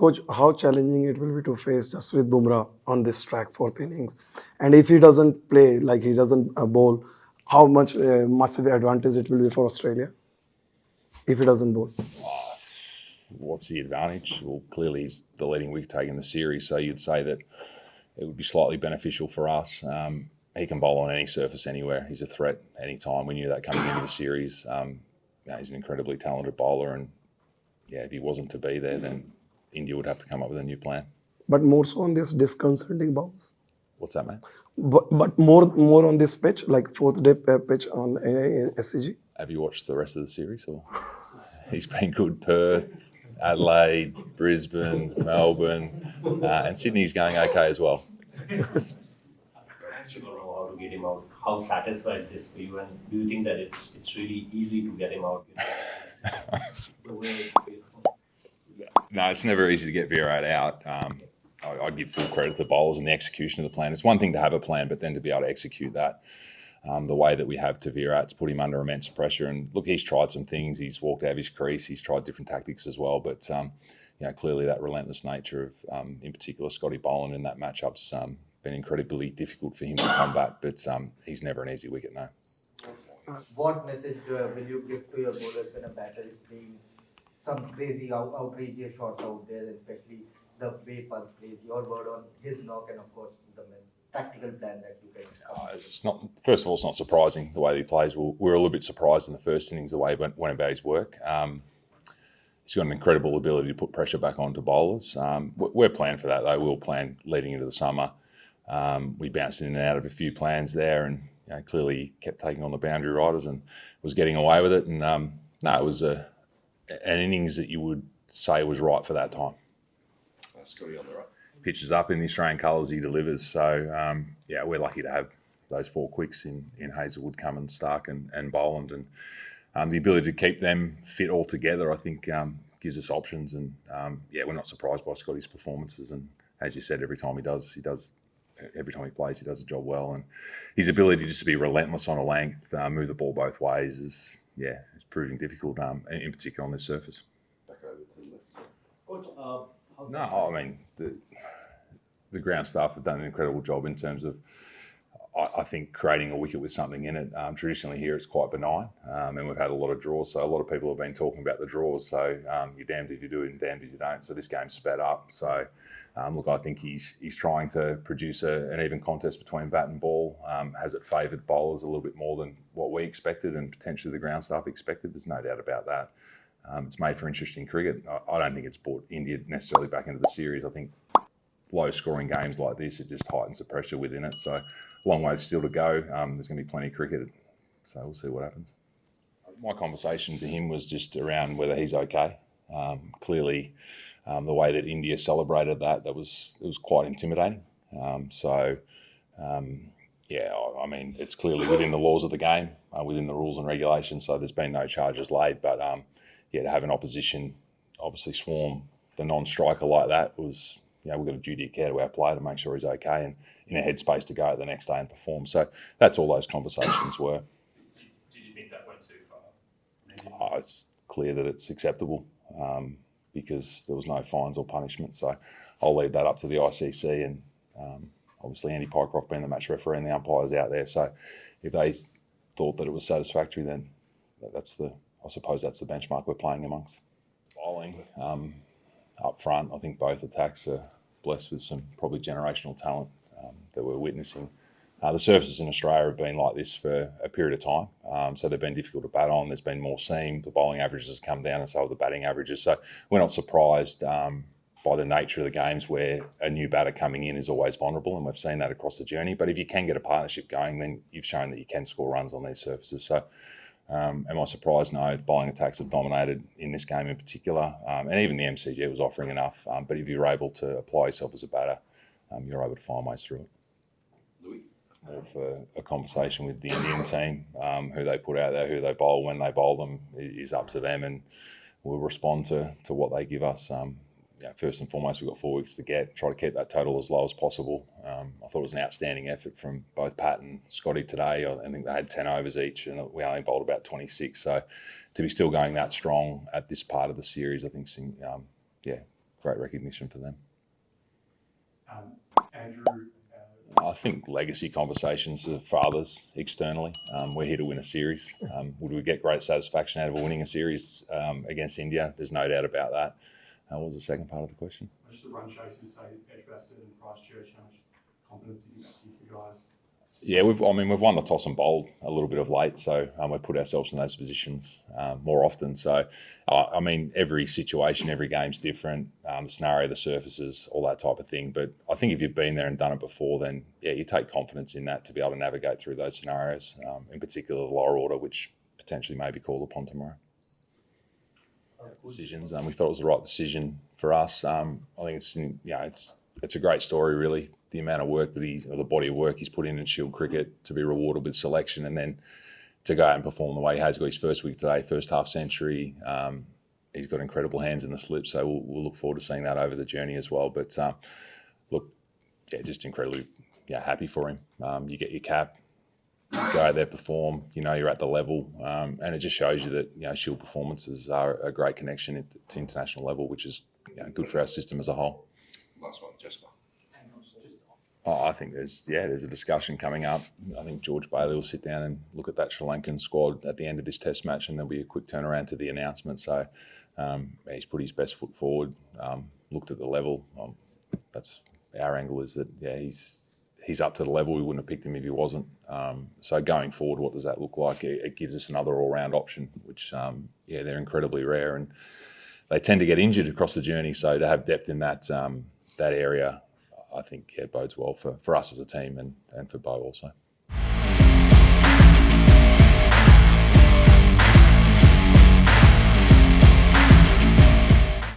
coach, how challenging it will be to face just with Bumrah on this track, fourth innings, and if he doesn't play, like he doesn't bowl, how much massive advantage it will be for Australia if he doesn't bowl? What's the advantage? Well, clearly he's the leading wicket taker in the series, so you'd say that it would be slightly beneficial for us. He can bowl on any surface anywhere. He's a threat anytime. We knew that coming into the series. He's an incredibly talented bowler, and if he wasn't to be there, then India would have to come up with a new plan. But more so on this disconcerting bounce. What's that, mate? But more on this pitch, like fourth day pitch on SCG. Have you watched the rest of the series? Or he's been good. Perth, Adelaide, Brisbane, Melbourne, and Sydney's going okay as well. You don't know how to get him out. How satisfied this for you, and do you think that it's really easy to get him out? No, it's never easy to get Virat out. I'd give full credit to the bowlers and the execution of the plan. It's one thing to have a plan, but then to be able to execute that the way that we have to Virat's put him under immense pressure. And look, he's tried some things. He's walked out of his crease. He's tried different tactics as well. But clearly that relentless nature of, in particular, Scotty Boland in that matchup's been incredibly difficult for him to combat. But he's never an easy wicket, no. What message will you give to your bowlers when a batter is playing some crazy, outrageous shots out there, especially the way Pant plays? Your word on his knock, and of course the tactical plan that you can. It's not. First of all, it's not surprising the way he plays. We were a little bit surprised in the first innings the way he went about his work. He's got an incredible ability to put pressure back onto bowlers. We're planning for that though. We'll plan leading into the summer. We bounced in and out of a few plans there, and clearly kept taking on the boundary riders and was getting away with it. And it was an innings that you would say was right for that time. Scotty on the right. Pitches up in the Australian colours he delivers. So, we're lucky to have those four quicks in Hazelwood, Cummins, Stark and Boland. And the ability to keep them fit all together, I think, gives us options. And, we're not surprised by Scotty's performances. And as you said, every time he plays, he does the job well. And his ability just to be relentless on a length, move the ball both ways is proving difficult, in particular on this surface. Back over to the left. Coach, no, I mean, the ground staff have done an incredible job in terms of, I think, creating a wicket with something in it. Traditionally here it's quite benign, and we've had a lot of draws, so a lot of people have been talking about the draws. So you're damned if you do it and damned if you don't. So this game's sped up. So look, I think he's trying to produce an even contest between bat and ball. Has it favoured bowlers a little bit more than what we expected and potentially the ground staff expected? There's no doubt about that. It's made for interesting cricket. I don't think it's brought India necessarily back into the series. I think low-scoring games like this, it just heightens the pressure within it. So long way still to go. There's going to be plenty of cricket, so we'll see what happens. My conversation to him was just around whether he's okay. Clearly, the way that India celebrated that was quite intimidating. I mean, it's clearly within the laws of the game, within the rules and regulations. So there's been no charges laid, but to have an opposition obviously swarm the non-striker like that was, we've got a duty of care to our player to make sure he's okay and in a headspace to go out the next day and perform. So that's all those conversations were. Did you think that went too far? It's clear that it's acceptable because there was no fines or punishment. So I'll leave that up to the ICC and obviously Andy Pycroft being the match referee and the umpires out there. So if they thought that it was satisfactory, then I suppose that's the benchmark we're playing amongst. Bowling up front, I think both attacks are blessed with some probably generational talent that we're witnessing. The surfaces in Australia have been like this for a period of time, so they've been difficult to bat on. There's been more seam. The bowling averages have come down, and so have the batting averages. So we're not surprised by the nature of the games where a new batter coming in is always vulnerable, and we've seen that across the journey. But if you can get a partnership going, then you've shown that you can score runs on these surfaces. So am I surprised? No, bowling attacks have dominated in this game in particular, and even the MCG was offering enough. But if you're able to apply yourself as a batter, you're able to find ways through it. Louis? It's more of a conversation with the Indian team, who they put out there, who they bowl, when they bowl them is up to them, and we'll respond to what they give us. First and foremost, we've got 4 weeks to try to keep that total as low as possible. I thought it was an outstanding effort from both Pat and Scotty today. I think they had 10 overs each, and we only bowled about 26. So to be still going that strong at this part of the series, I think, great recognition for them. Andrew, I think legacy conversations are for others externally. We're here to win a series. Would we get great satisfaction out of winning a series against India? There's no doubt about that. What was the second part of the question? just the run chasers, say Edgbaston and Christchurch, how much confidence do you think that gives you guys? Yeah, we've won the toss and bowled a little bit of late, so we've put ourselves in those positions more often. So, every situation, every game's different. The scenario, the surfaces, all that type of thing. But I think if you've been there and done it before, then yeah, you take confidence in that to be able to navigate through those scenarios, in particular the lower order, which potentially may be called upon tomorrow. Decisions. We thought it was the right decision for us. I think it's a great story, really. The amount of work the body of work he's put in Shield cricket to be rewarded with selection, and then to go out and perform the way he has. Got his first wicket today, first half century. He's got incredible hands in the slip, so we'll look forward to seeing that over the journey as well. But just incredibly happy for him. You get your cap, go out there, perform. You're at the level, and it just shows you that Shield performances are a great connection to international level, which is good for our system as a whole. Last one, Jesper. I think there's a discussion coming up. I think George Bailey will sit down and look at that Sri Lankan squad at the end of this Test match, and there'll be a quick turnaround to the announcement. So he's put his best foot forward, looked at the level. That's our angle, is that he's up to the level. We wouldn't have picked him if he wasn't. So going forward, what does that look like? It gives us another all-round option, which they're incredibly rare, and they tend to get injured across the journey. So to have depth in that area, I think bodes well for us as a team and for Bo also.